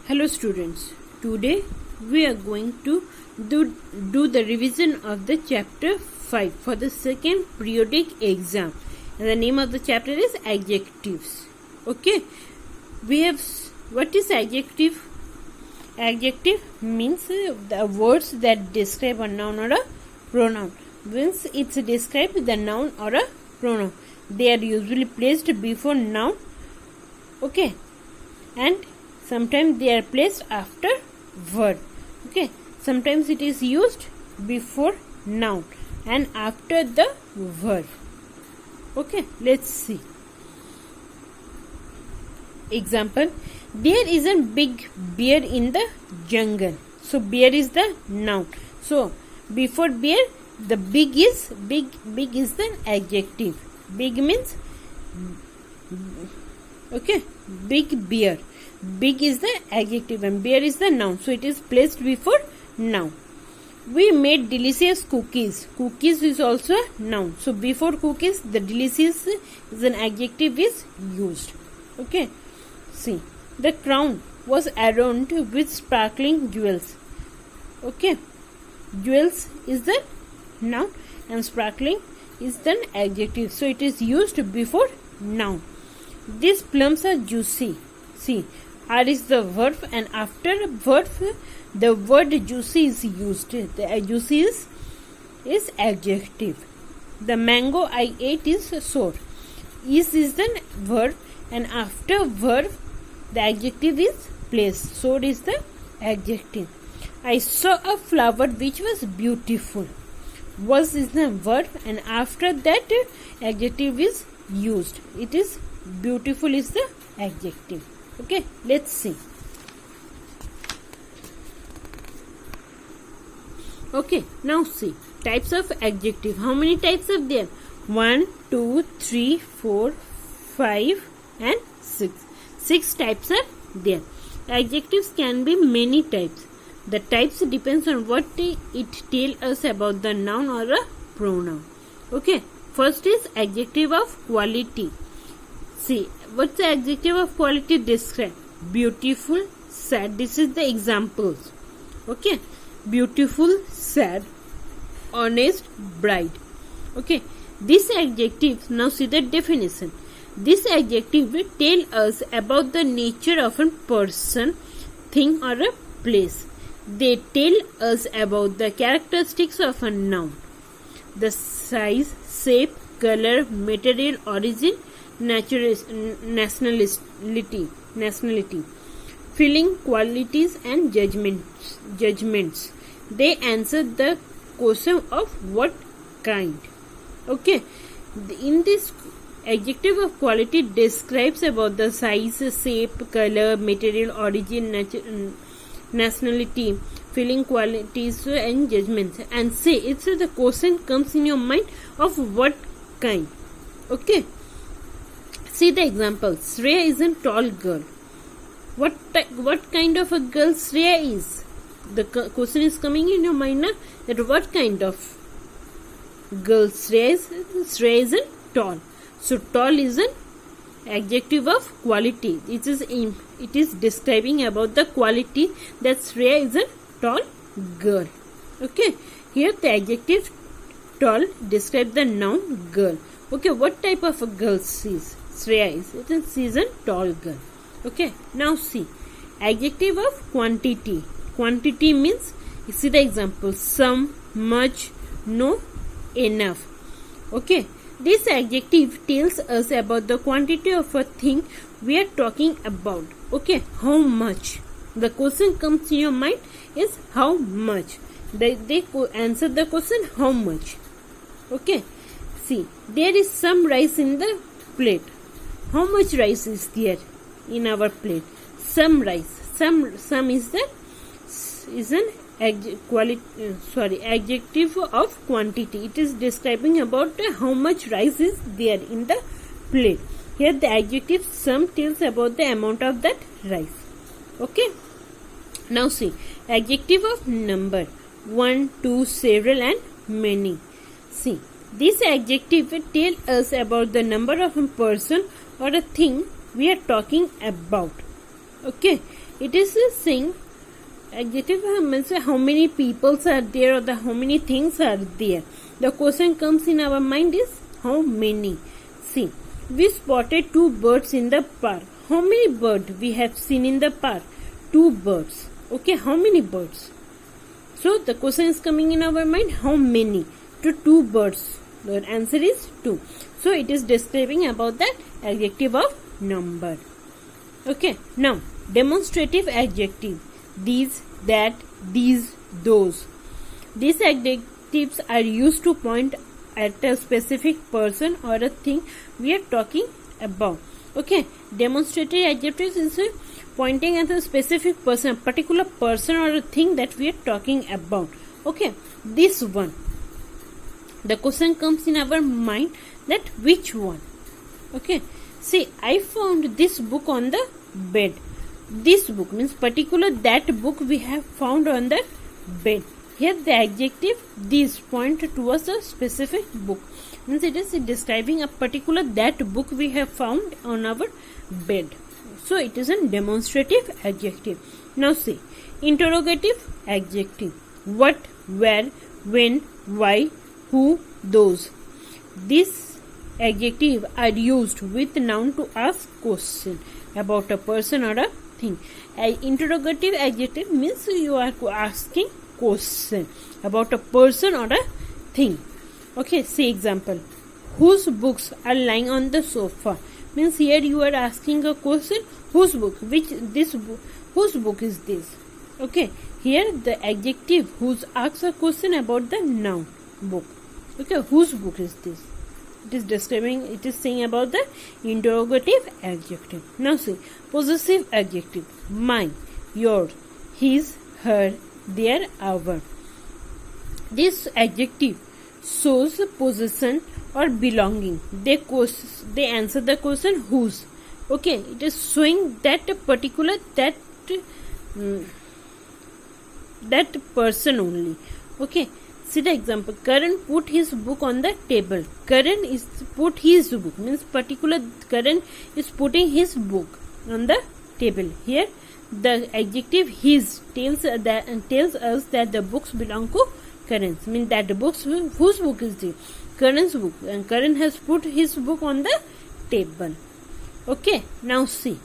Hello students, today we are going to do the revision of the chapter 5 for the second periodic exam. And the name of the chapter is adjectives. Okay, we have, what is adjective? Adjective means the words that describe a noun or a pronoun. Means it's described the noun or a pronoun. They are usually placed before noun. Okay, and sometimes they are placed after verb. Okay, sometimes it is used before noun and after the verb. Okay, let's see. Example: there is a big bear in the jungle. So bear is the noun. So before bear, the big is the adjective. Big means, okay, big bear. Big is the adjective and bear is the noun. So it is placed before noun. We made delicious cookies. Cookies is also a noun. So before cookies, the delicious is an adjective is used. Okay. See, the crown was adorned with sparkling jewels. Okay. Jewels is the noun and sparkling is the adjective. So it is used before noun. These plums are juicy. See, are is the verb and after verb the word juicy is used. The juicy is adjective. The mango I ate is sour. Is the verb and after verb the adjective is placed. Sour is the adjective. I saw a flower which was beautiful. Was is the verb and after that adjective is used. It is beautiful is the adjective. Okay, let's see. Okay, now see types of adjective. How many types are there? 1, 2, 3, 4, 5 and 6. 6 types are there. Adjectives can be many types. The types depends on what it tells us about the noun or a pronoun. Okay, first is adjective of quality. See, what's the adjective of quality describe? Beautiful, sad. This is the examples. Okay, beautiful, sad, honest, bright. Okay, this adjective, now see the definition. This adjective will tell us about the nature of a person, thing or a place. They tell us about the characteristics of a noun. The size, shape, color, material, origin, nationality, feeling, qualities and judgments. They answer the question of what kind. Okay, in this adjective of quality describes about the size, shape, color, material, origin, nationality, feeling, qualities and judgments, and say it's the question comes in your mind of what kind. Okay, see the example. Shreya is a tall girl. What kind of a girl Shreya is? The question is coming in your mind now, that what kind of girl Shreya is. Shreya is a tall. So tall is an adjective of quality. It is describing about the quality that Shreya is a tall girl. Okay, here the adjective tall describes the noun girl. Okay, what type of a girl she is? Shreya is. She is a tall girl. Okay, now see adjective of quantity. Quantity means, see the example: some, much, no, enough. Okay, this adjective tells us about the quantity of a thing we are talking about. Okay, how much? The question comes in your mind is how much. They answer the question how much. Okay, see there is some rice in the plate. How much rice is there in our plate? Some rice. Some is an adjective of quantity. It is describing about how much rice is there in the plate. Here the adjective some tells about the amount of that rice. Okay. Now see adjective of number: 1, 2, several and many. See, this adjective will tell us about the number of a person or a thing we are talking about. Okay, it is saying adjective means how many peoples are there or how many things are there. The question comes in our mind is how many. See, we spotted 2 birds in the park. How many birds we have seen in the park? 2 birds. Okay, how many birds? So the question is coming in our mind, how many? To 2 birds. The answer is 2. So it is describing about that adjective of number. Okay, now demonstrative adjective. These, that, these, those. These adjectives are used to point at a specific person or a thing we are talking about. Okay, demonstrative adjectives is pointing at a specific person, a particular person or a thing that we are talking about. Okay, this one. The question comes in our mind that which one. Okay, see, I found this book on the bed. This book means particular that book we have found on the bed. Here the adjective this point towards a specific book. Means it is describing a particular that book we have found on our bed. So it is a demonstrative adjective. Now see, interrogative adjective. What, where, when, why, who, those. These adjectives are used with noun to ask question about a person or a thing. Interrogative adjective means you are asking question about a person or a thing. Okay, see example. Whose books are lying on the sofa? Means here you are asking a question. Whose book? Whose book is this? Okay, here the adjective whose asks a question about the noun book. Okay, whose book is this? It is describing, it is saying about the interrogative adjective. Now see, possessive adjective. Mine, yours, his, her, their, our. This adjective shows possession or belonging. They answer the question whose. Okay, it is showing that particular that person only. Okay, see the example. Karan put his book on the table. Karan is put his book means particular Karan is putting his book on the table. Here the adjective his tells us that the books belong to Karan. Means that the books, whose book is this? Karan's book, and Karan has put his book on the table. Okay, now see,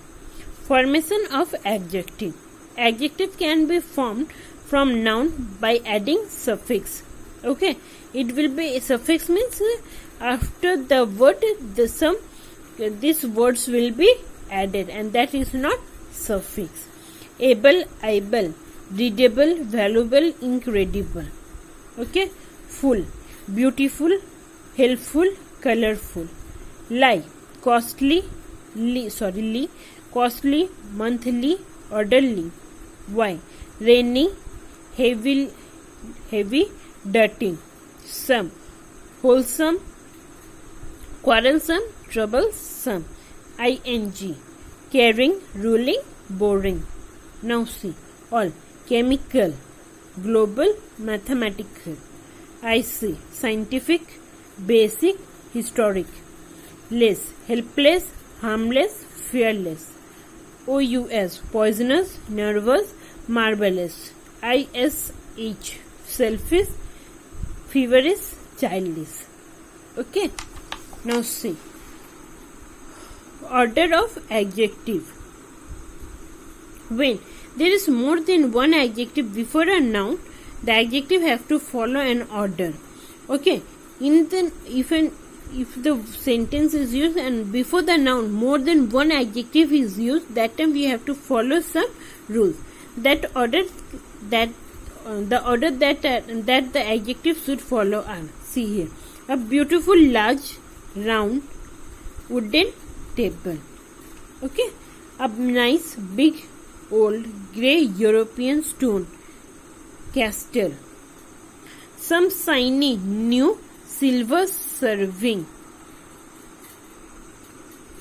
formation of adjective. Adjective can be formed from noun by adding suffix. Okay, it will be suffix means after the word these words will be added, and that is not suffix. Able, readable, valuable, incredible. Okay, full, beautiful, helpful, colorful. Lie, costly, costly, monthly, orderly. Why, rainy, heavy, dirty. Some, wholesome, quarrelsome, troublesome. ing, caring, ruling, boring. Now see, all, chemical, global, mathematical. IC, scientific, basic, historic. Less, helpless, harmless, fearless. OUS, poisonous, nervous, marvelous. ISH, selfish, feverish, childish. Okay, now see, order of adjective. When there is more than one adjective before a noun, the adjective have to follow an order. Okay, if the sentence is used and before the noun more than one adjective is used, that time we have to follow some rules. The order that the adjective should follow are, see here, a beautiful large round wooden table. Okay, a nice big old grey European stone castle. Some shiny new silver serving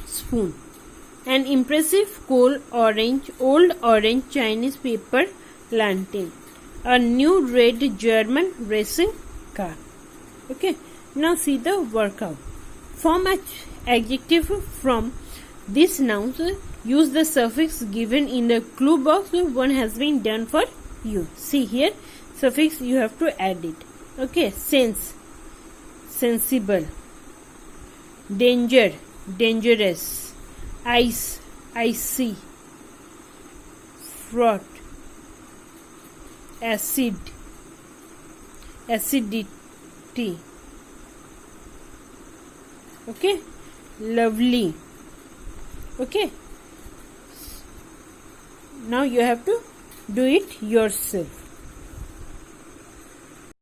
spoon. An impressive old orange Chinese paper lantern. A new red German racing car. Okay, now see the workout. Form an adjective from these nouns use the suffix given in the clue box. So one has been done for you. See here, suffix you have to add it. Okay, sense, sensible, danger, dangerous, ice, icy, fraught, acid, acidity. Okay, lovely. Okay, now you have to do it yourself.